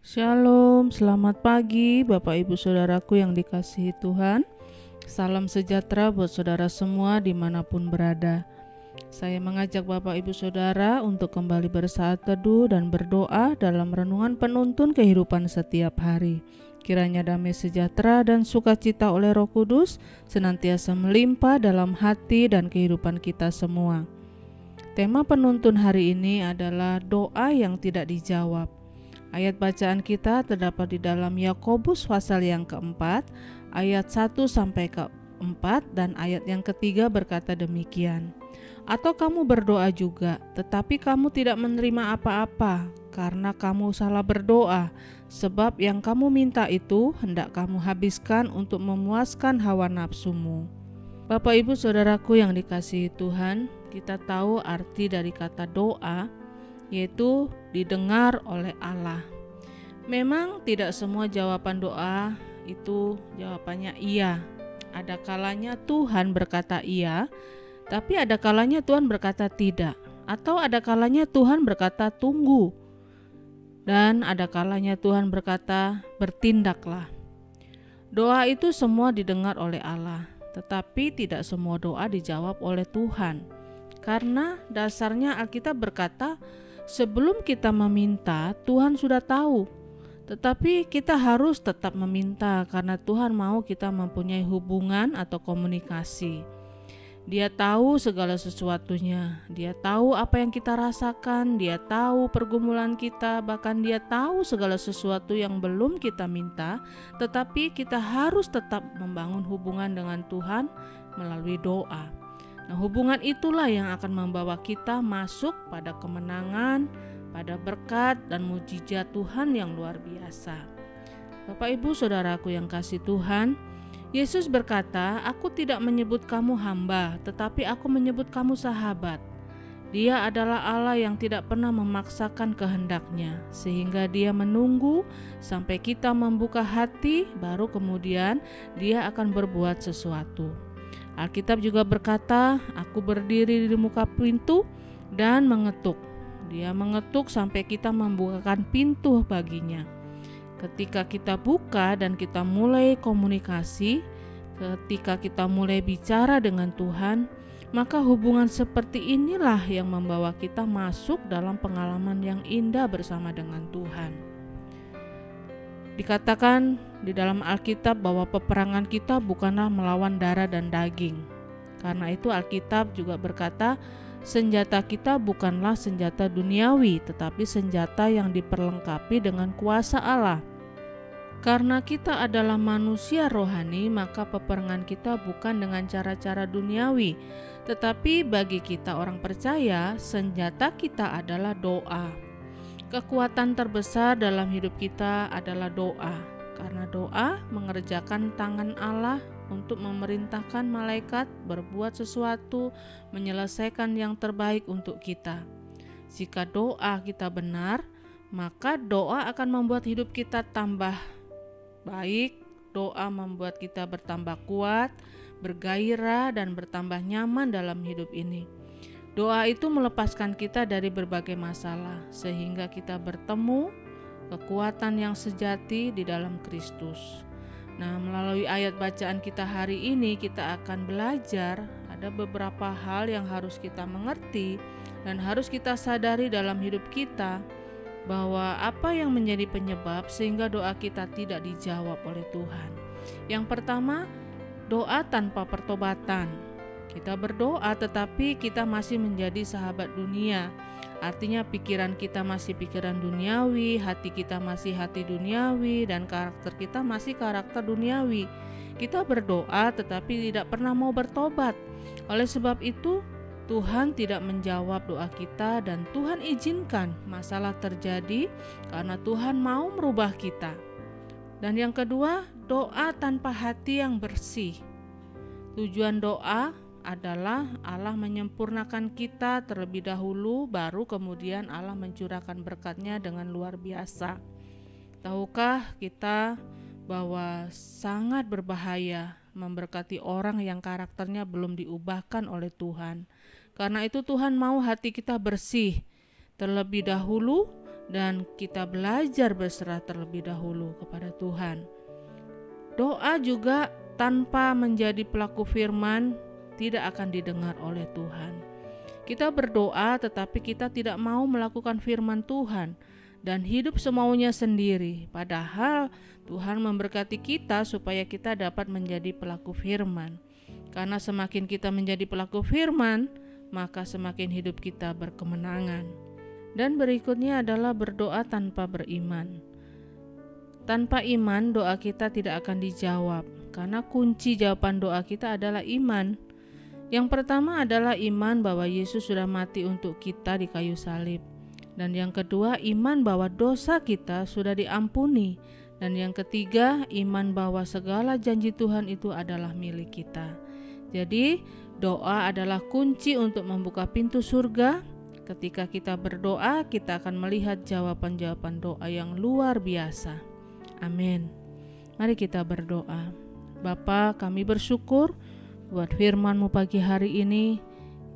Shalom, selamat pagi Bapak Ibu Saudaraku yang dikasihi Tuhan. Salam sejahtera buat saudara semua dimanapun berada. Saya mengajak Bapak Ibu Saudara untuk kembali bersaat teduh dan berdoa dalam renungan penuntun kehidupan setiap hari. Kiranya damai sejahtera dan sukacita oleh Roh Kudus senantiasa melimpah dalam hati dan kehidupan kita semua. Tema penuntun hari ini adalah doa yang tidak dijawab. Ayat bacaan kita terdapat di dalam Yakobus pasal yang keempat, ayat 1 sampai ke-4 dan ayat yang ketiga berkata demikian. Atau kamu berdoa juga, tetapi kamu tidak menerima apa-apa, karena kamu salah berdoa, sebab yang kamu minta itu hendak kamu habiskan untuk memuaskan hawa nafsumu. Bapak Ibu Saudaraku yang dikasihi Tuhan, kita tahu arti dari kata doa, yaitu didengar oleh Allah. Memang tidak semua jawaban doa itu jawabannya iya. Ada kalanya Tuhan berkata iya, tapi ada kalanya Tuhan berkata tidak. Atau ada kalanya Tuhan berkata tunggu. Dan ada kalanya Tuhan berkata bertindaklah. Doa itu semua didengar oleh Allah, tetapi tidak semua doa dijawab oleh Tuhan. Karena dasarnya Alkitab berkata, sebelum kita meminta, Tuhan sudah tahu. Tetapi kita harus tetap meminta karena Tuhan mau kita mempunyai hubungan atau komunikasi. Dia tahu segala sesuatunya. Dia tahu apa yang kita rasakan. Dia tahu pergumulan kita. Bahkan dia tahu segala sesuatu yang belum kita minta. Tetapi kita harus tetap membangun hubungan dengan Tuhan melalui doa. Nah, hubungan itulah yang akan membawa kita masuk pada kemenangan, pada berkat dan mujizat Tuhan yang luar biasa. Bapak Ibu Saudaraku yang kasih Tuhan, Yesus berkata, "Aku tidak menyebut kamu hamba, tetapi aku menyebut kamu sahabat." Dia adalah Allah yang tidak pernah memaksakan kehendaknya, sehingga dia menunggu sampai kita membuka hati, baru kemudian dia akan berbuat sesuatu. Alkitab juga berkata, aku berdiri di muka pintu dan mengetuk. Dia mengetuk sampai kita membukakan pintu baginya. Ketika kita buka dan kita mulai komunikasi, ketika kita mulai bicara dengan Tuhan, maka hubungan seperti inilah yang membawa kita masuk dalam pengalaman yang indah bersama dengan Tuhan. Dikatakan di dalam Alkitab bahwa peperangan kita bukanlah melawan darah dan daging. Karena itu Alkitab juga berkata, senjata kita bukanlah senjata duniawi, tetapi senjata yang diperlengkapi dengan kuasa Allah. Karena kita adalah manusia rohani, maka peperangan kita bukan dengan cara-cara duniawi, tetapi bagi kita orang percaya, senjata kita adalah doa. Kekuatan terbesar dalam hidup kita adalah doa, karena doa mengerjakan tangan Allah untuk memerintahkan malaikat berbuat sesuatu, menyelesaikan yang terbaik untuk kita. Jika doa kita benar, maka doa akan membuat hidup kita tambah baik. Doa membuat kita bertambah kuat, bergairah, dan bertambah nyaman dalam hidup ini. Doa itu melepaskan kita dari berbagai masalah, sehingga kita bertemu kekuatan yang sejati di dalam Kristus. Nah, melalui ayat bacaan kita hari ini, kita akan belajar ada beberapa hal yang harus kita mengerti dan harus kita sadari dalam hidup kita, bahwa apa yang menjadi penyebab sehingga doa kita tidak dijawab oleh Tuhan. Yang pertama, doa tanpa pertobatan. Kita berdoa tetapi kita masih menjadi sahabat dunia. Artinya pikiran kita masih pikiran duniawi, hati kita masih hati duniawi, dan karakter kita masih karakter duniawi. Kita berdoa tetapi tidak pernah mau bertobat. Oleh sebab itu, Tuhan tidak menjawab doa kita dan Tuhan izinkan masalah terjadi karena Tuhan mau merubah kita. Dan yang kedua, doa tanpa hati yang bersih. Tujuan doa adalah Allah menyempurnakan kita terlebih dahulu, baru kemudian Allah mencurahkan berkat-Nya dengan luar biasa. Tahukah kita bahwa sangat berbahaya memberkati orang yang karakternya belum diubahkan oleh Tuhan. Karena itu Tuhan mau hati kita bersih terlebih dahulu, dan kita belajar berserah terlebih dahulu kepada Tuhan. Doa juga tanpa menjadi pelaku firman tidak akan didengar oleh Tuhan. Kita berdoa tetapi kita tidak mau melakukan firman Tuhan dan hidup semaunya sendiri. Padahal Tuhan memberkati kita supaya kita dapat menjadi pelaku firman. Karena semakin kita menjadi pelaku firman, maka semakin hidup kita berkemenangan. Dan berikutnya adalah berdoa tanpa beriman. Tanpa iman, doa kita tidak akan dijawab, karena kunci jawaban doa kita adalah iman. Yang pertama adalah iman bahwa Yesus sudah mati untuk kita di kayu salib. Dan yang kedua, iman bahwa dosa kita sudah diampuni. Dan yang ketiga, iman bahwa segala janji Tuhan itu adalah milik kita. Jadi, doa adalah kunci untuk membuka pintu surga. Ketika kita berdoa, kita akan melihat jawaban-jawaban doa yang luar biasa. Amin. Mari kita berdoa. Bapa, kami bersyukur buat firman-Mu pagi hari ini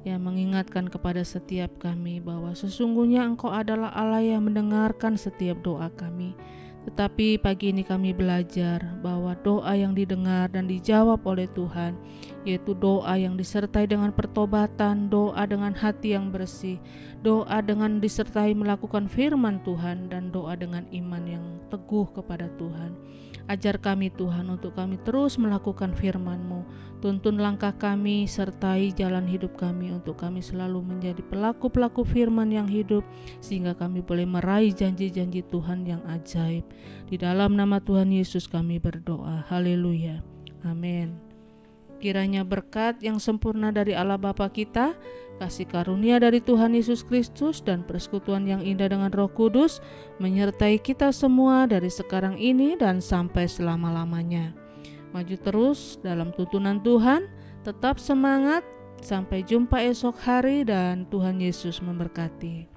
yang mengingatkan kepada setiap kami bahwa sesungguhnya Engkau adalah Allah yang mendengarkan setiap doa kami. Tetapi pagi ini kami belajar bahwa doa yang didengar dan dijawab oleh Tuhan, yaitu doa yang disertai dengan pertobatan, doa dengan hati yang bersih, doa dengan disertai melakukan firman Tuhan, dan doa dengan iman yang teguh kepada Tuhan. Ajar kami Tuhan untuk kami terus melakukan firman-Mu. Tuntun langkah kami, sertai jalan hidup kami untuk kami selalu menjadi pelaku-pelaku firman yang hidup, sehingga kami boleh meraih janji-janji Tuhan yang ajaib. Di dalam nama Tuhan Yesus kami berdoa. Haleluya. Amin. Kiranya berkat yang sempurna dari Allah Bapa kita, kasih karunia dari Tuhan Yesus Kristus, dan persekutuan yang indah dengan Roh Kudus menyertai kita semua dari sekarang ini dan sampai selama-lamanya. Maju terus dalam tuntunan Tuhan, tetap semangat, sampai jumpa esok hari dan Tuhan Yesus memberkati.